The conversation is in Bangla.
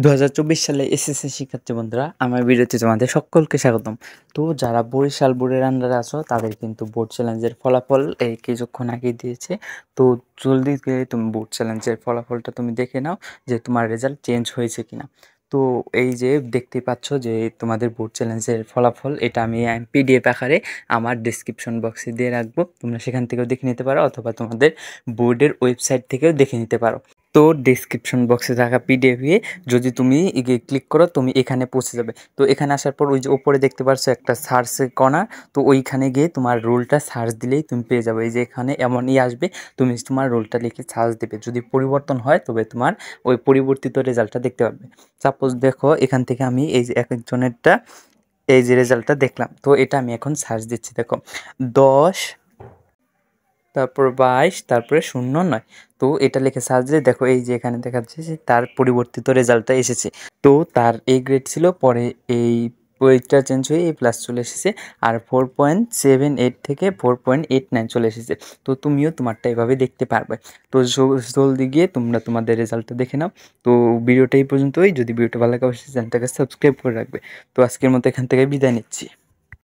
2024 সালে এসএসসি শিক্ষার্থী বন্ধুরা, আমার ভিডিওতে তোমাদের সকলকে স্বাগতম। তো যারা বরিশাল বোর্ডের আন্ডারে আছো তাদের কিন্তু বোর্ড চ্যালেঞ্জের ফলাফল এই কিছুক্ষণ আগেই দিয়েছে। তো জলদি করে তুমি বোর্ড চ্যালেঞ্জের ফলাফলটা তুমি দেখে নাও যে তোমার রেজাল্ট চেঞ্জ হয়েছে কিনা। তো এই যে দেখতেই পাচ্ছ যে তোমাদের বোর্ড চ্যালেঞ্জের ফলাফল, এটা আমি পিডিএফ আকারে আমার ডিসক্রিপশন বক্সে দিয়ে রাখবো, তোমরা সেখান থেকেও দেখে নিতে পারো অথবা তোমাদের বোর্ডের ওয়েবসাইট থেকেও দেখে নিতে পারো। তো ডেসক্রিপশন বক্সে থাকা পিডিএফে যদি তুমি ক্লিক করো তুমি এখানে পৌঁছে যাবে। তো এখানে আসার পর ওই যে ওপরে দেখতে পাচ্ছ একটা সার্চের কর্নার, তো ওইখানে গিয়ে তোমার রোলটা সার্চ দিলেই তুমি পেয়ে যাবে। এই যে এখানে এমনই আসবে, তুমি তোমার রোলটা লিখে সার্চ দেবে, যদি পরিবর্তন হয় তবে তোমার ওই পরিবর্তিত রেজাল্টটা দেখতে পাবে। সাপোজ দেখো এখান থেকে আমি এই যে এক একজনেরটা এই যে রেজাল্টটা দেখলাম, তো এটা আমি এখন সার্চ দিচ্ছি। দেখো 10, তারপর 22, তারপরে 09। তো এটা লিখে সার্চ দিয়ে দেখো এই যে এখানে দেখাচ্ছে যে তার পরিবর্তিত রেজাল্টটা এসেছে। তো তার এই গ্রেড ছিল, পরে এই ওইটা চেঞ্জ হয়ে এই প্লাস চলে এসেছে, আর 4.78 থেকে 4.89 চলে এসেছে। তো তুমিও তোমারটা এভাবে দেখতে পারবে। তো জলদি গিয়ে তোমরা তোমাদের রেজাল্টটা দেখে নাও। তো ভিডিওটা এই পর্যন্তই। যদি ভিডিওটা ভালো লাগে অবশ্যই চ্যানেলটাকে সাবস্ক্রাইব করে রাখবে। তো আজকের মতো এখান থেকে বিদায় নিচ্ছি।